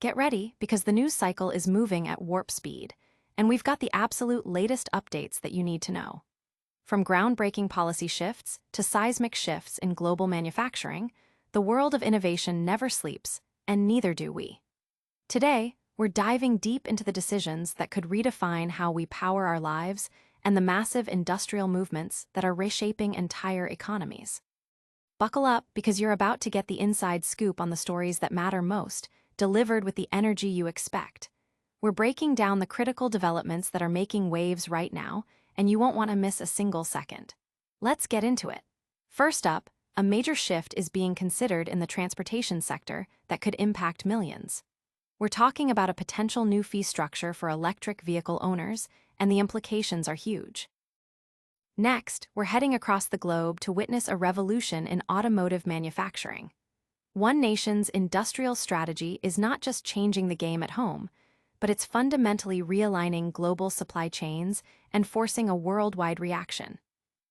Get ready because the news cycle is moving at warp speed, and we've got the absolute latest updates that you need to know. From groundbreaking policy shifts to seismic shifts in global manufacturing, the world of innovation never sleeps, and neither do we. Today, we're diving deep into the decisions that could redefine how we power our lives and the massive industrial movements that are reshaping entire economies. Buckle up because you're about to get the inside scoop on the stories that matter most, delivered with the energy you expect. We're breaking down the critical developments that are making waves right now, and you won't want to miss a single second. Let's get into it. First up, a major shift is being considered in the transportation sector that could impact millions. We're talking about a potential new fee structure for electric vehicle owners, and the implications are huge. Next, we're heading across the globe to witness a revolution in automotive manufacturing. One nation's industrial strategy is not just changing the game at home, but it's fundamentally realigning global supply chains and forcing a worldwide reaction.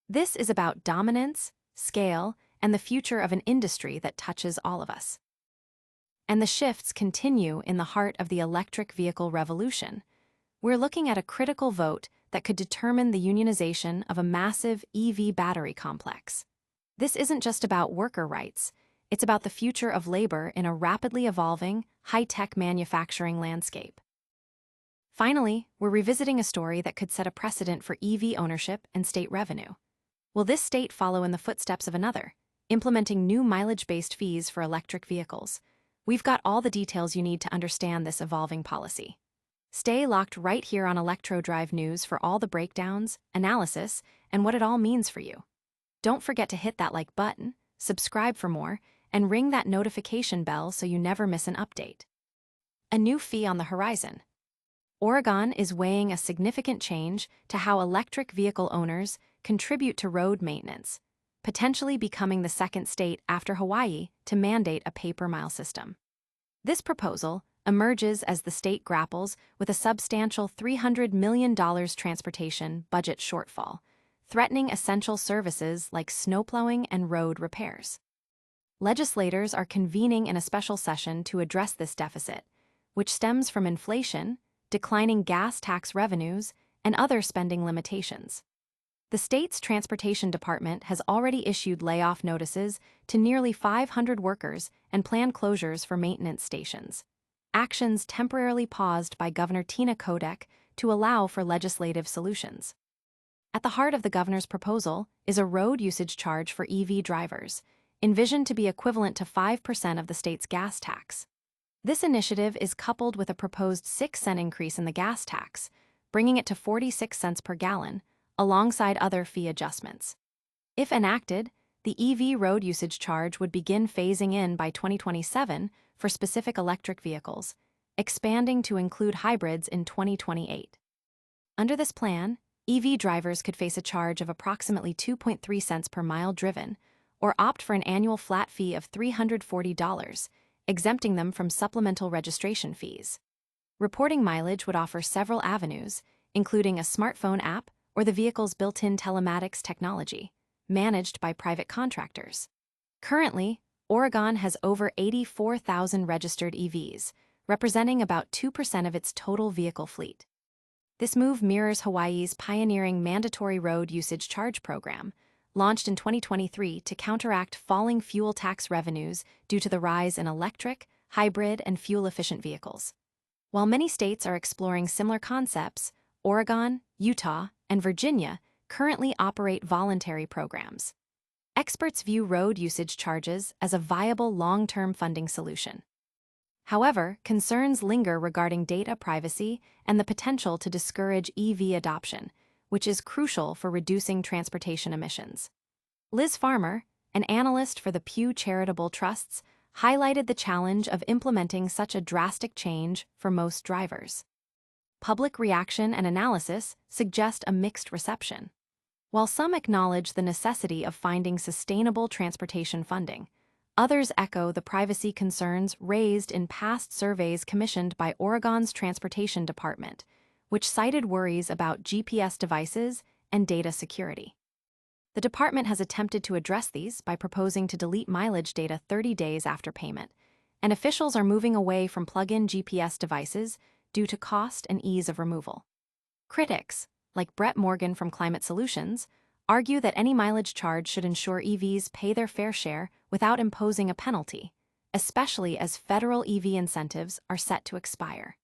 This is about dominance, scale, and the future of an industry that touches all of us. And the shifts continue in the heart of the electric vehicle revolution. We're looking at a critical vote that could determine the unionization of a massive EV battery complex. This isn't just about worker rights, it's about the future of labor in a rapidly evolving, high-tech manufacturing landscape. Finally, we're revisiting a story that could set a precedent for EV ownership and state revenue. Will this state follow in the footsteps of another, implementing new mileage-based fees for electric vehicles? We've got all the details you need to understand this evolving policy. Stay locked right here on Electro Drive News for all the breakdowns, analysis, and what it all means for you. Don't forget to hit that like button, subscribe for more, and ring that notification bell so you never miss an update. A new fee on the horizon. Oregon is weighing a significant change to how electric vehicle owners contribute to road maintenance, potentially becoming the second state after Hawaii to mandate a pay-per-mile system. This proposal emerges as the state grapples with a substantial $300 million transportation budget shortfall, threatening essential services like snowplowing and road repairs. Legislators are convening in a special session to address this deficit, which stems from inflation, declining gas tax revenues, and other spending limitations. The state's transportation department has already issued layoff notices to nearly 500 workers and planned closures for maintenance stations, actions temporarily paused by Governor Tina Kotek to allow for legislative solutions. At the heart of the governor's proposal is a road usage charge for EV drivers, envisioned to be equivalent to 5% of the state's gas tax. This initiative is coupled with a proposed 6-cent increase in the gas tax, bringing it to 46 cents per gallon, alongside other fee adjustments. If enacted, the EV road usage charge would begin phasing in by 2027 for specific electric vehicles, expanding to include hybrids in 2028. Under this plan, EV drivers could face a charge of approximately 2.3 cents per mile driven, or opt for an annual flat fee of $340, exempting them from supplemental registration fees. Reporting mileage would offer several avenues, including a smartphone app or the vehicle's built-in telematics technology, managed by private contractors. Currently, Oregon has over 84,000 registered EVs, representing about 2% of its total vehicle fleet. This move mirrors Hawaii's pioneering mandatory road usage charge program, launched in 2023 to counteract falling fuel tax revenues due to the rise in electric, hybrid, and fuel-efficient vehicles. While many states are exploring similar concepts, Oregon, Utah, and Virginia currently operate voluntary programs. Experts view road usage charges as a viable long-term funding solution. However, concerns linger regarding data privacy and the potential to discourage EV adoption, which is crucial for reducing transportation emissions. Liz Farmer, an analyst for the Pew Charitable Trusts, highlighted the challenge of implementing such a drastic change for most drivers. Public reaction and analysis suggest a mixed reception. While some acknowledge the necessity of finding sustainable transportation funding, others echo the privacy concerns raised in past surveys commissioned by Oregon's Transportation Department, which cited worries about GPS devices and data security. The department has attempted to address these by proposing to delete mileage data 30 days after payment, and officials are moving away from plug-in GPS devices due to cost and ease of removal. Critics, like Brett Morgan from Climate Solutions, argue that any mileage charge should ensure EVs pay their fair share without imposing a penalty, especially as federal EV incentives are set to expire.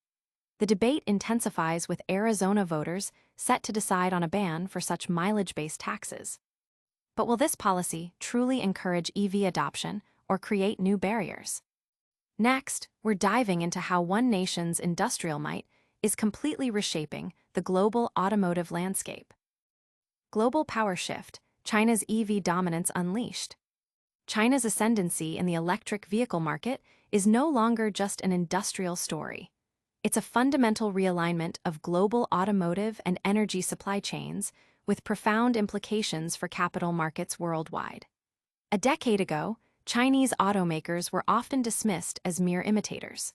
The debate intensifies with Arizona voters set to decide on a ban for such mileage-based taxes. But will this policy truly encourage EV adoption or create new barriers? Next, we're diving into how one nation's industrial might is completely reshaping the global automotive landscape. Global power shift, China's EV dominance unleashed. China's ascendancy in the electric vehicle market is no longer just an industrial story. It's a fundamental realignment of global automotive and energy supply chains with profound implications for capital markets worldwide. A decade ago, Chinese automakers were often dismissed as mere imitators.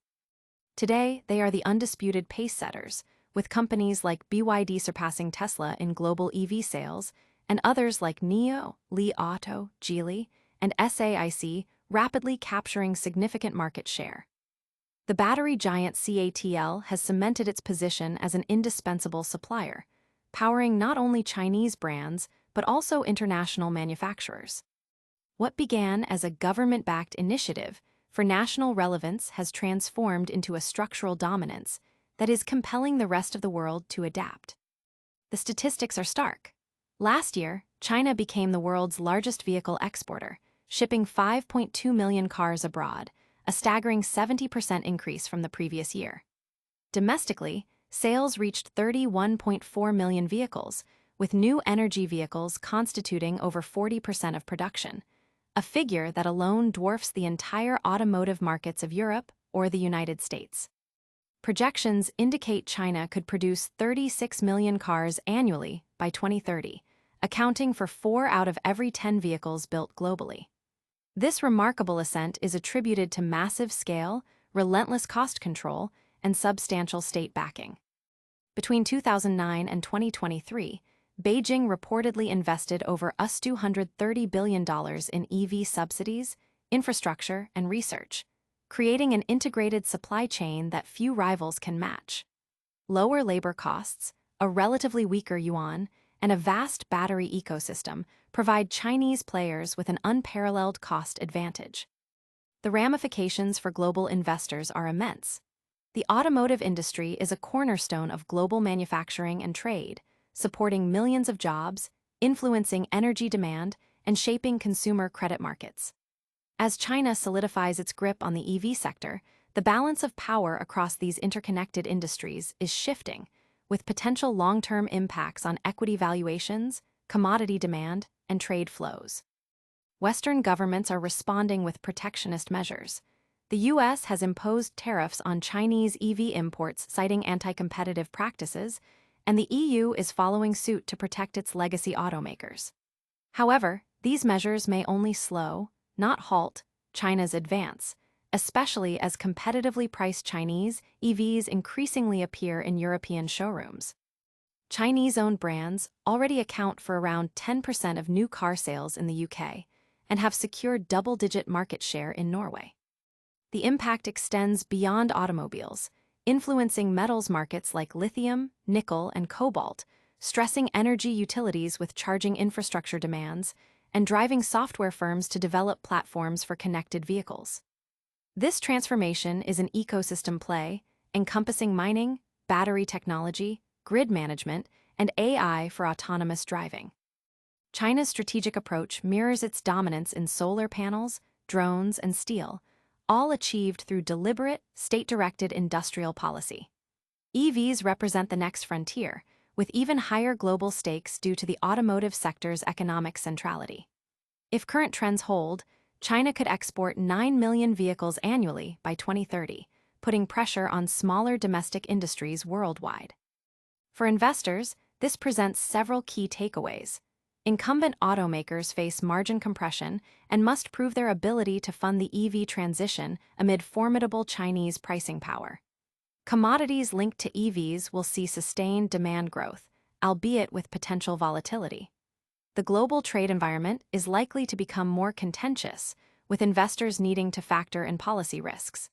Today, they are the undisputed pace-setters, with companies like BYD surpassing Tesla in global EV sales, and others like NIO, Li Auto, Geely, and SAIC rapidly capturing significant market share. The battery giant CATL has cemented its position as an indispensable supplier, powering not only Chinese brands but also international manufacturers. What began as a government-backed initiative for national relevance has transformed into a structural dominance that is compelling the rest of the world to adapt. The statistics are stark. Last year, China became the world's largest vehicle exporter, shipping 5.2 million cars abroad, a staggering 70% increase from the previous year. Domestically, sales reached 31.4 million vehicles, with new energy vehicles constituting over 40% of production, a figure that alone dwarfs the entire automotive markets of Europe or the United States. Projections indicate China could produce 36 million cars annually by 2030, accounting for 4 out of every 10 vehicles built globally. This remarkable ascent is attributed to massive scale, relentless cost control, and substantial state backing. Between 2009 and 2023, Beijing reportedly invested over $230 billion in EV subsidies, infrastructure, and research, creating an integrated supply chain that few rivals can match. Lower labor costs, a relatively weaker yuan, and a vast battery ecosystem provide Chinese players with an unparalleled cost advantage. The ramifications for global investors are immense. The automotive industry is a cornerstone of global manufacturing and trade, supporting millions of jobs, influencing energy demand, and shaping consumer credit markets. As China solidifies its grip on the EV sector, the balance of power across these interconnected industries is shifting, with potential long-term impacts on equity valuations, commodity demand, and trade flows. Western governments are responding with protectionist measures. The U.S. has imposed tariffs on Chinese EV imports citing anti-competitive practices, and the EU is following suit to protect its legacy automakers. However, these measures may only slow, not halt, China's advance, especially as competitively priced Chinese EVs increasingly appear in European showrooms. Chinese-owned brands already account for around 10% of new car sales in the UK and have secured double-digit market share in Norway. The impact extends beyond automobiles, influencing metals markets like lithium, nickel, and cobalt, stressing energy utilities with charging infrastructure demands, and driving software firms to develop platforms for connected vehicles. This transformation is an ecosystem play, encompassing mining, battery technology, grid management, and AI for autonomous driving. China's strategic approach mirrors its dominance in solar panels, drones, and steel, all achieved through deliberate, state-directed industrial policy. EVs represent the next frontier, with even higher global stakes due to the automotive sector's economic centrality. If current trends hold, China could export 9 million vehicles annually by 2030, putting pressure on smaller domestic industries worldwide. For investors, this presents several key takeaways. Incumbent automakers face margin compression and must prove their ability to fund the EV transition amid formidable Chinese pricing power. Commodities linked to EVs will see sustained demand growth, albeit with potential volatility. The global trade environment is likely to become more contentious, with investors needing to factor in policy risks.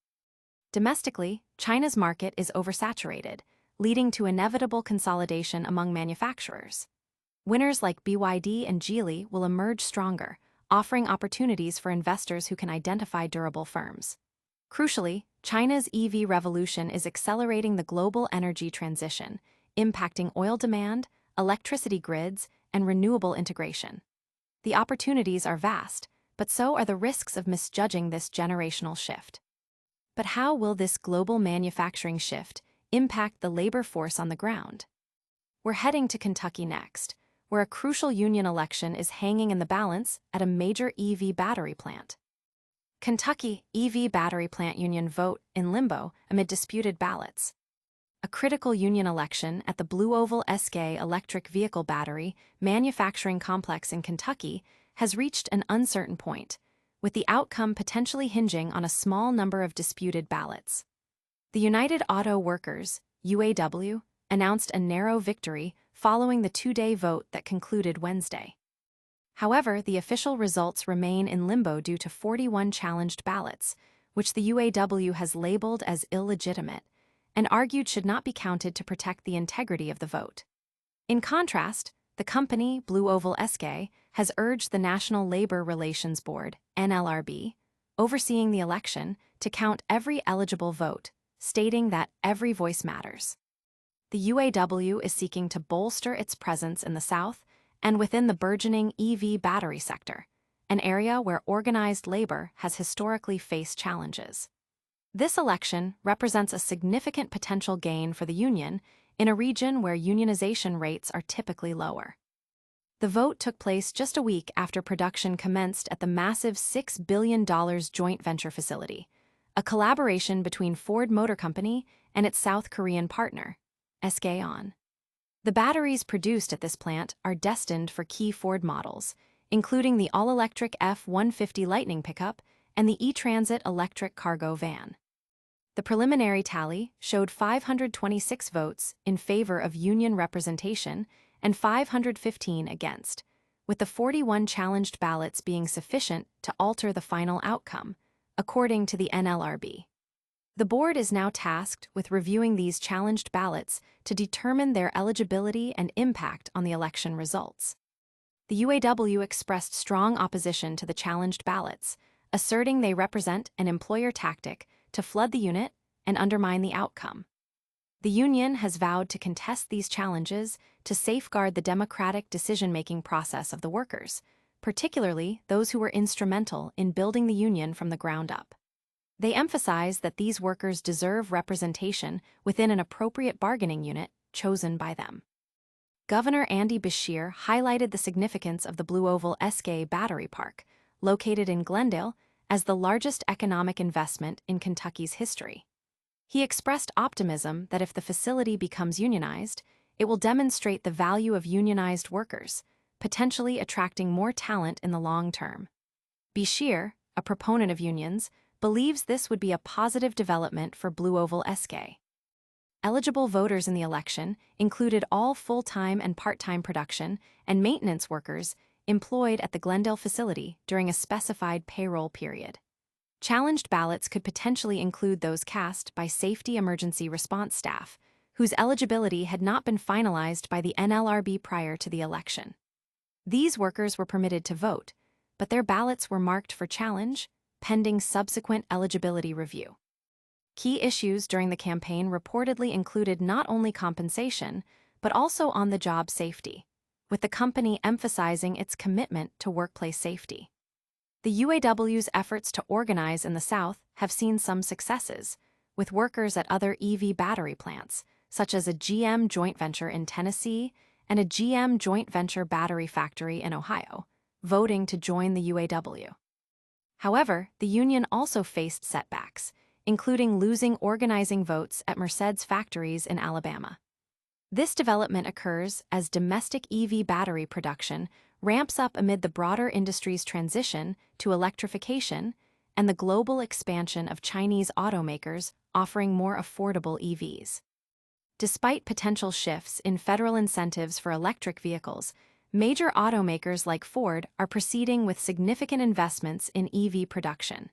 Domestically, China's market is oversaturated, leading to inevitable consolidation among manufacturers. Winners like BYD and Geely will emerge stronger, offering opportunities for investors who can identify durable firms. Crucially, China's EV revolution is accelerating the global energy transition, impacting oil demand, electricity grids, and renewable integration. The opportunities are vast, but so are the risks of misjudging this generational shift. But how will this global manufacturing shift impact the labor force on the ground? We're heading to Kentucky next, where a crucial union election is hanging in the balance at a major EV battery plant. Kentucky EV battery plant union vote in limbo amid disputed ballots. A critical union election at the Blue Oval SK electric vehicle battery manufacturing complex in Kentucky has reached an uncertain point, with the outcome potentially hinging on a small number of disputed ballots. The United Auto Workers, UAW, announced a narrow victory following the two-day vote that concluded Wednesday. However, the official results remain in limbo due to 41 challenged ballots, which the UAW has labeled as illegitimate and argued should not be counted to protect the integrity of the vote. In contrast, the company, Blue Oval SK, has urged the National Labor Relations Board, NLRB, overseeing the election, to count every eligible vote, stating that every voice matters. The UAW is seeking to bolster its presence in the South and within the burgeoning EV battery sector, an area where organized labor has historically faced challenges. This election represents a significant potential gain for the union in a region where unionization rates are typically lower. The vote took place just a week after production commenced at the massive $6 billion joint venture facility, a collaboration between Ford Motor Company and its South Korean partner, SK On. The batteries produced at this plant are destined for key Ford models, including the all-electric F-150 Lightning pickup and the E-Transit electric cargo van. The preliminary tally showed 526 votes in favor of union representation and 515 against, with the 41 challenged ballots being sufficient to alter the final outcome, according to the NLRB. The board is now tasked with reviewing these challenged ballots to determine their eligibility and impact on the election results. The UAW expressed strong opposition to the challenged ballots, asserting they represent an employer tactic to flood the unit and undermine the outcome. The union has vowed to contest these challenges to safeguard the democratic decision-making process of the workers, particularly those who were instrumental in building the union from the ground up. They emphasize that these workers deserve representation within an appropriate bargaining unit chosen by them. Governor Andy Beshear highlighted the significance of the Blue Oval SK Battery Park, located in Glendale, as the largest economic investment in Kentucky's history. He expressed optimism that if the facility becomes unionized, it will demonstrate the value of unionized workers, potentially attracting more talent in the long term. Beshear, a proponent of unions, believes this would be a positive development for Blue Oval SK. Eligible voters in the election included all full-time and part-time production and maintenance workers employed at the Glendale facility during a specified payroll period. Challenged ballots could potentially include those cast by safety emergency response staff, whose eligibility had not been finalized by the NLRB prior to the election. These workers were permitted to vote, but their ballots were marked for challenge, pending subsequent eligibility review. Key issues during the campaign reportedly included not only compensation, but also on-the-job safety, with the company emphasizing its commitment to workplace safety. The UAW's efforts to organize in the South have seen some successes, with workers at other EV battery plants, such as a GM joint venture in Tennessee and a GM joint venture battery factory in Ohio, voting to join the UAW. However, the union also faced setbacks, including losing organizing votes at Mercedes factories in Alabama. This development occurs as domestic EV battery production ramps up amid the broader industry's transition to electrification and the global expansion of Chinese automakers offering more affordable EVs. Despite potential shifts in federal incentives for electric vehicles, Major automakers like Ford are proceeding with significant investments in EV production,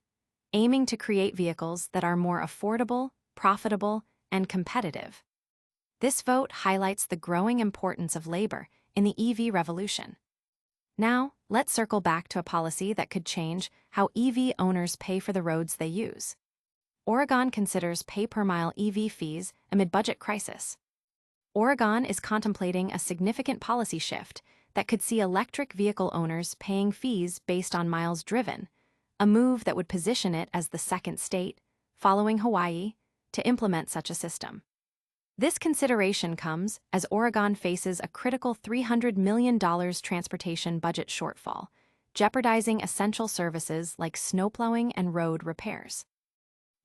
aiming to create vehicles that are more affordable, profitable, and competitive. This vote highlights the growing importance of labor in the EV revolution. Now, let's circle back to a policy that could change how EV owners pay for the roads they use. Oregon considers pay-per-mile EV fees amid budget crisis. Oregon is contemplating a significant policy shift that could see electric vehicle owners paying fees based on miles driven, a move that would position it as the second state, following Hawaii, to implement such a system. This consideration comes as Oregon faces a critical $300 million transportation budget shortfall, jeopardizing essential services like snowplowing and road repairs.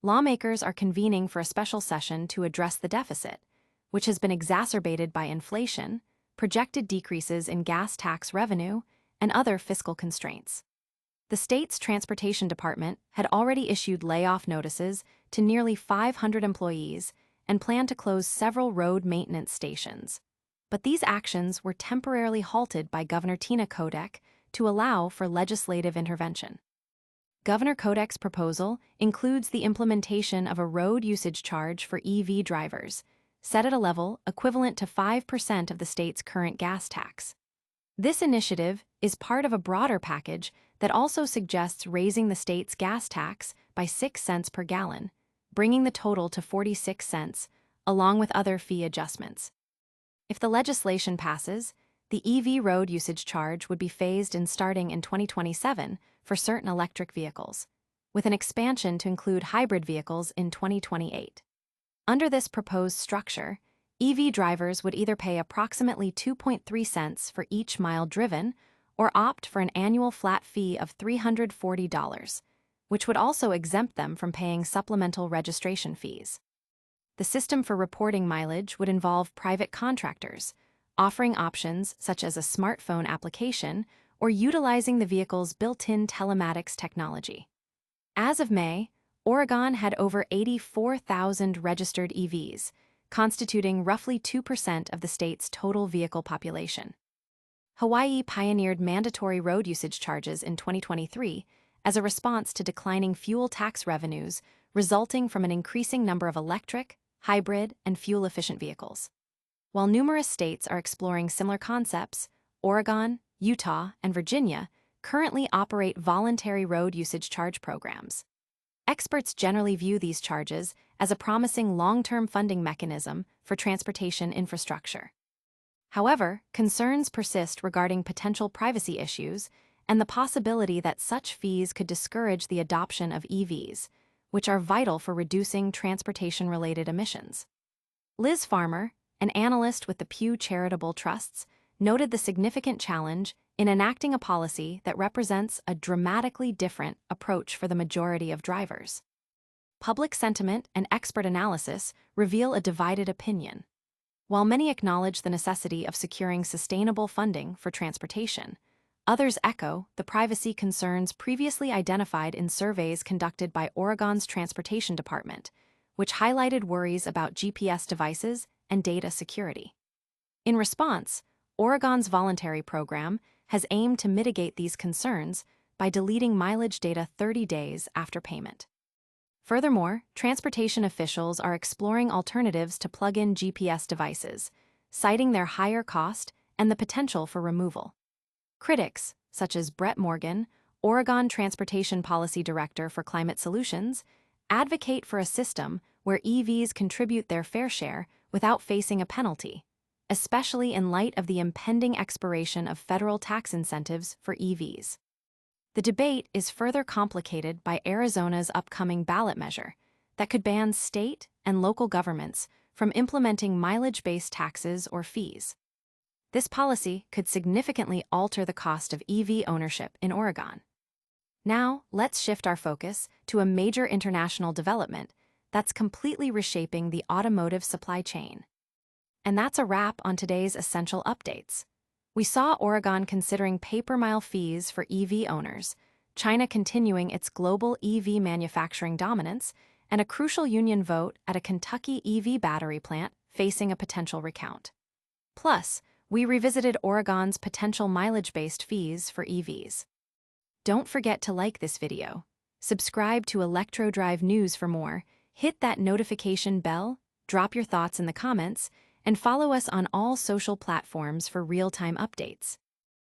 Lawmakers are convening for a special session to address the deficit, which has been exacerbated by inflation, projected decreases in gas tax revenue, and other fiscal constraints. The state's transportation department had already issued layoff notices to nearly 500 employees and planned to close several road maintenance stations. But these actions were temporarily halted by Governor Tina Kotek to allow for legislative intervention. Governor Kotek's proposal includes the implementation of a road usage charge for EV drivers, set at a level equivalent to 5% of the state's current gas tax. This initiative is part of a broader package that also suggests raising the state's gas tax by 6 cents per gallon, bringing the total to 46 cents, along with other fee adjustments. If the legislation passes, the EV road usage charge would be phased in starting in 2027 for certain electric vehicles, with an expansion to include hybrid vehicles in 2028. Under this proposed structure, EV drivers would either pay approximately 2.3 cents for each mile driven or opt for an annual flat fee of $340, which would also exempt them from paying supplemental registration fees. The system for reporting mileage would involve private contractors, offering options such as a smartphone application or utilizing the vehicle's built-in telematics technology. As of May, Oregon had over 84,000 registered EVs, constituting roughly 2% of the state's total vehicle population. Hawaii pioneered mandatory road usage charges in 2023 as a response to declining fuel tax revenues resulting from an increasing number of electric, hybrid, and fuel-efficient vehicles. While numerous states are exploring similar concepts, Oregon, Utah, and Virginia currently operate voluntary road usage charge programs. Experts generally view these charges as a promising long-term funding mechanism for transportation infrastructure. However, concerns persist regarding potential privacy issues and the possibility that such fees could discourage the adoption of EVs, which are vital for reducing transportation-related emissions. Liz Farmer, an analyst with the Pew Charitable Trusts, noted the significant challenge in enacting a policy that represents a dramatically different approach for the majority of drivers. Public sentiment and expert analysis reveal a divided opinion. While many acknowledge the necessity of securing sustainable funding for transportation, others echo the privacy concerns previously identified in surveys conducted by Oregon's Transportation Department, which highlighted worries about GPS devices and data security. In response, Oregon's voluntary program has aimed to mitigate these concerns by deleting mileage data 30 days after payment. Furthermore, transportation officials are exploring alternatives to plug-in GPS devices, citing their higher cost and the potential for removal. Critics, such as Brett Morgan, Oregon Transportation Policy Director for Climate Solutions, advocate for a system where EVs contribute their fair share without facing a penalty, especially in light of the impending expiration of federal tax incentives for EVs. The debate is further complicated by Arizona's upcoming ballot measure that could ban state and local governments from implementing mileage-based taxes or fees. This policy could significantly alter the cost of EV ownership in Oregon. Now, let's shift our focus to a major international development that's completely reshaping the automotive supply chain. And that's a wrap on today's essential updates. We saw Oregon considering pay-per-mile fees for EV owners, China continuing its global EV manufacturing dominance, and a crucial union vote at a Kentucky EV battery plant facing a potential recount. Plus, we we revisited Oregon's potential mileage-based fees for EVs. Don't forget to like this video, subscribe to Electro Drive News for more, hit that notification bell, drop your thoughts in the comments, and follow us on all social platforms for real-time updates.